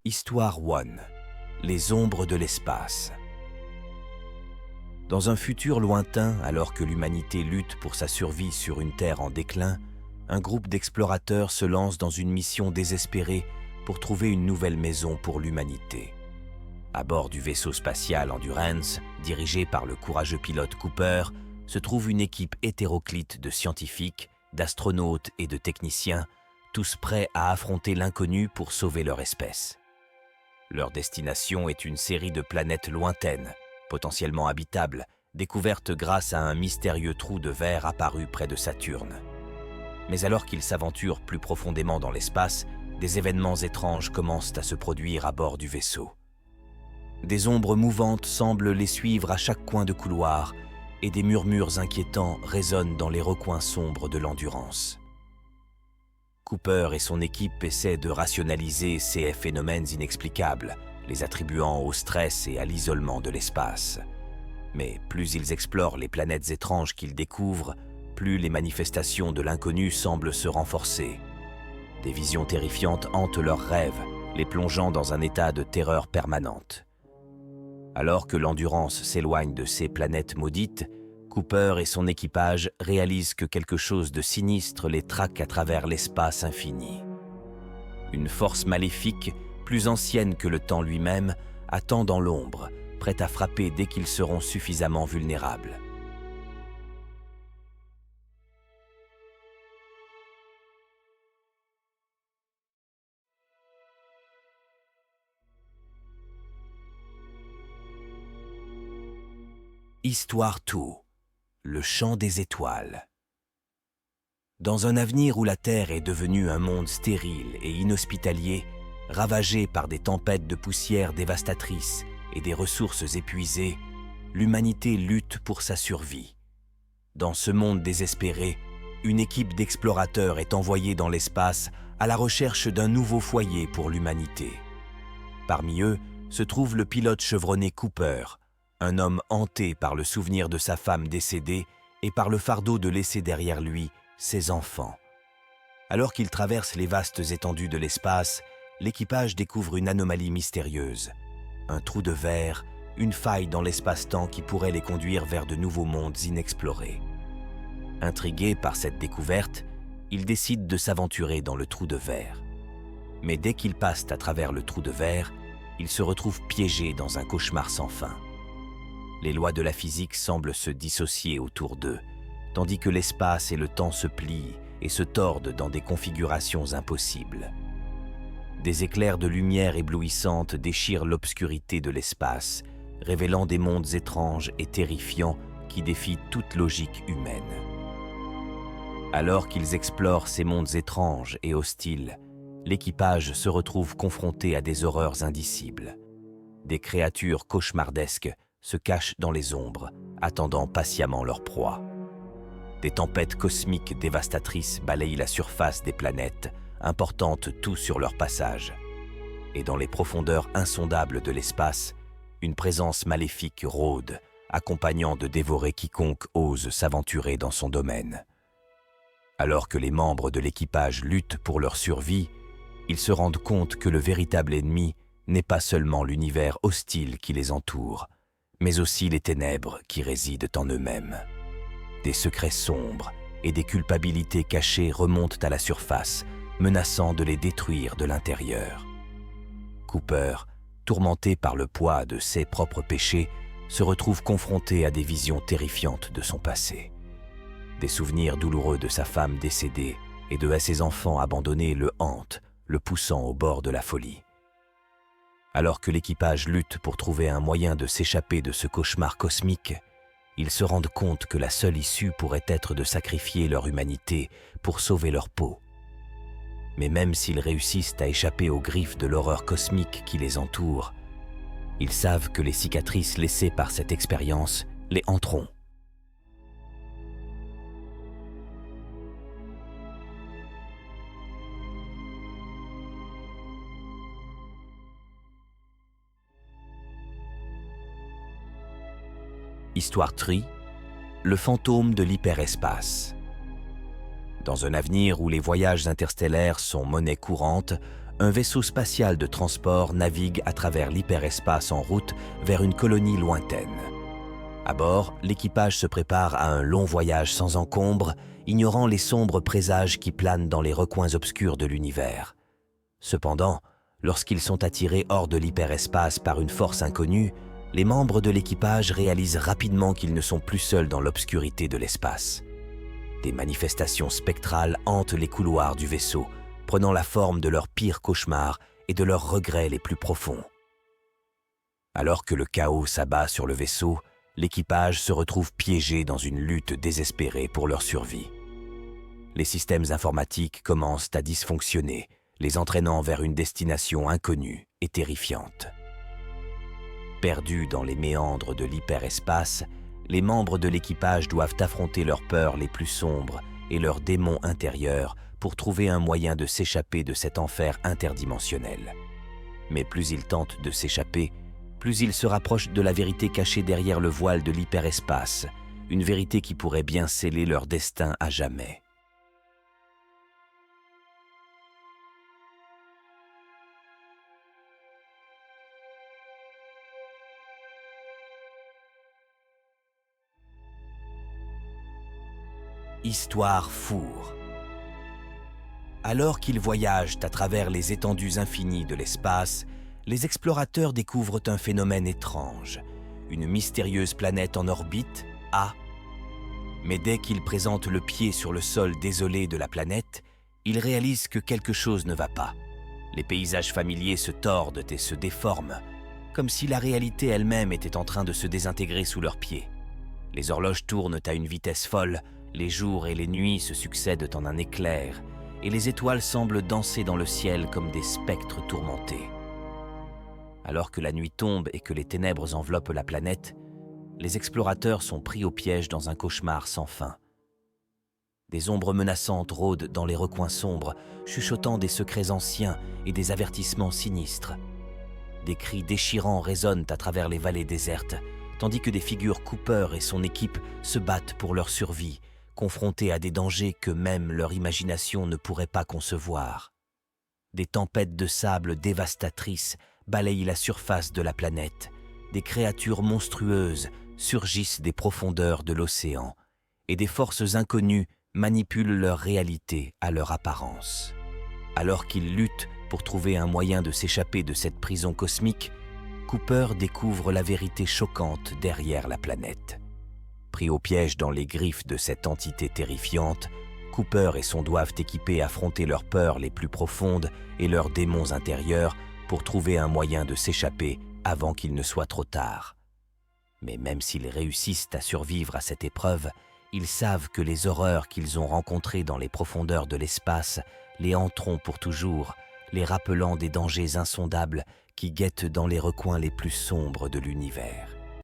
Histoire 1. Les ombres de l'espace. Dans un futur lointain, alors que l'humanité lutte pour sa survie sur une Terre en déclin, un groupe d'explorateurs se lance dans une mission désespérée pour trouver une nouvelle maison pour l'humanité. À bord du vaisseau spatial Endurance, dirigé par le courageux pilote Cooper, se trouve une équipe hétéroclite de scientifiques, d'astronautes et de techniciens, tous prêts à affronter l'inconnu pour sauver leur espèce. Leur destination est une série de planètes lointaines, potentiellement habitables, découvertes grâce à un mystérieux trou de verre apparu près de Saturne. Mais alors qu'ils s'aventurent plus profondément dans l'espace, des événements étranges commencent à se produire à bord du vaisseau. Des ombres mouvantes semblent les suivre à chaque coin de couloir, et des murmures inquiétants résonnent dans les recoins sombres de l'Endurance. Cooper et son équipe essaient de rationaliser ces phénomènes inexplicables, les attribuant au stress et à l'isolement de l'espace. Mais plus ils explorent les planètes étranges qu'ils découvrent, plus les manifestations de l'inconnu semblent se renforcer. Des visions terrifiantes hantent leurs rêves, les plongeant dans un état de terreur permanente. Alors que l'Endurance s'éloigne de ces planètes maudites, Cooper et son équipage réalisent que quelque chose de sinistre les traque à travers l'espace infini. Une force maléfique, plus ancienne que le temps lui-même, attend dans l'ombre, prête à frapper dès qu'ils seront suffisamment vulnérables. Histoire 2. Le chant des étoiles. Dans un avenir où la Terre est devenue un monde stérile et inhospitalier, ravagé par des tempêtes de poussière dévastatrices et des ressources épuisées, l'humanité lutte pour sa survie. Dans ce monde désespéré, une équipe d'explorateurs est envoyée dans l'espace à la recherche d'un nouveau foyer pour l'humanité. Parmi eux se trouve le pilote chevronné Cooper, un homme hanté par le souvenir de sa femme décédée et par le fardeau de laisser derrière lui ses enfants. Alors qu'il traverse les vastes étendues de l'espace, l'équipage découvre une anomalie mystérieuse. Un trou de verre, une faille dans l'espace-temps qui pourrait les conduire vers de nouveaux mondes inexplorés. Intrigués par cette découverte, ils décident de s'aventurer dans le trou de verre. Mais dès qu'ils passent à travers le trou de verre, ils se retrouvent piégés dans un cauchemar sans fin. Les lois de la physique semblent se dissocier autour d'eux, tandis que l'espace et le temps se plient et se tordent dans des configurations impossibles. Des éclairs de lumière éblouissante déchirent l'obscurité de l'espace, révélant des mondes étranges et terrifiants qui défient toute logique humaine. Alors qu'ils explorent ces mondes étranges et hostiles, l'équipage se retrouve confronté à des horreurs indicibles. Des créatures cauchemardesques se cachent dans les ombres, attendant patiemment leur proie. Des tempêtes cosmiques dévastatrices balayent la surface des planètes, importantes tout sur leur passage. Et dans les profondeurs insondables de l'espace, une présence maléfique rôde, accompagnant de dévorer quiconque ose s'aventurer dans son domaine. Alors que les membres de l'équipage luttent pour leur survie, ils se rendent compte que le véritable ennemi n'est pas seulement l'univers hostile qui les entoure, mais aussi les ténèbres qui résident en eux-mêmes. Des secrets sombres et des culpabilités cachées remontent à la surface, menaçant de les détruire de l'intérieur. Cooper, tourmenté par le poids de ses propres péchés, se retrouve confronté à des visions terrifiantes de son passé. Des souvenirs douloureux de sa femme décédée et de ses enfants abandonnés le hantent, le poussant au bord de la folie. Alors que l'équipage lutte pour trouver un moyen de s'échapper de ce cauchemar cosmique, ils se rendent compte que la seule issue pourrait être de sacrifier leur humanité pour sauver leur peau. Mais même s'ils réussissent à échapper aux griffes de l'horreur cosmique qui les entoure, ils savent que les cicatrices laissées par cette expérience les hanteront. Histoire 3. Le fantôme de l'hyperespace. Dans un avenir où les voyages interstellaires sont monnaie courante, un vaisseau spatial de transport navigue à travers l'hyperespace en route vers une colonie lointaine. À bord, l'équipage se prépare à un long voyage sans encombre, ignorant les sombres présages qui planent dans les recoins obscurs de l'univers. Cependant, lorsqu'ils sont attirés hors de l'hyperespace par une force inconnue, les membres de l'équipage réalisent rapidement qu'ils ne sont plus seuls dans l'obscurité de l'espace. Des manifestations spectrales hantent les couloirs du vaisseau, prenant la forme de leurs pires cauchemars et de leurs regrets les plus profonds. Alors que le chaos s'abat sur le vaisseau, l'équipage se retrouve piégé dans une lutte désespérée pour leur survie. Les systèmes informatiques commencent à dysfonctionner, les entraînant vers une destination inconnue et terrifiante. Perdus dans les méandres de l'hyperespace, les membres de l'équipage doivent affronter leurs peurs les plus sombres et leurs démons intérieurs pour trouver un moyen de s'échapper de cet enfer interdimensionnel. Mais plus ils tentent de s'échapper, plus ils se rapprochent de la vérité cachée derrière le voile de l'hyperespace, une vérité qui pourrait bien sceller leur destin à jamais. Histoire Four. Alors qu'ils voyagent à travers les étendues infinies de l'espace, les explorateurs découvrent un phénomène étrange, une mystérieuse planète en orbite, A. Mais dès qu'ils présentent le pied sur le sol désolé de la planète, ils réalisent que quelque chose ne va pas. Les paysages familiers se tordent et se déforment, comme si la réalité elle-même était en train de se désintégrer sous leurs pieds. Les horloges tournent à une vitesse folle, les jours et les nuits se succèdent en un éclair, et les étoiles semblent danser dans le ciel comme des spectres tourmentés. Alors que la nuit tombe et que les ténèbres enveloppent la planète, les explorateurs sont pris au piège dans un cauchemar sans fin. Des ombres menaçantes rôdent dans les recoins sombres, chuchotant des secrets anciens et des avertissements sinistres. Des cris déchirants résonnent à travers les vallées désertes, tandis que des figures Cooper et son équipe se battent pour leur survie, confrontés à des dangers que même leur imagination ne pourrait pas concevoir. Des tempêtes de sable dévastatrices balayent la surface de la planète. Des créatures monstrueuses surgissent des profondeurs de l'océan, et des forces inconnues manipulent leur réalité à leur apparence. Alors qu'ils luttent pour trouver un moyen de s'échapper de cette prison cosmique, Cooper découvre la vérité choquante derrière la planète. Pris au piège dans les griffes de cette entité terrifiante, Cooper et son doivent équipés affronter leurs peurs les plus profondes et leurs démons intérieurs pour trouver un moyen de s'échapper avant qu'il ne soit trop tard. Mais même s'ils réussissent à survivre à cette épreuve, ils savent que les horreurs qu'ils ont rencontrées dans les profondeurs de l'espace les hanteront pour toujours, les rappelant des dangers insondables qui guettent dans les recoins les plus sombres de l'univers.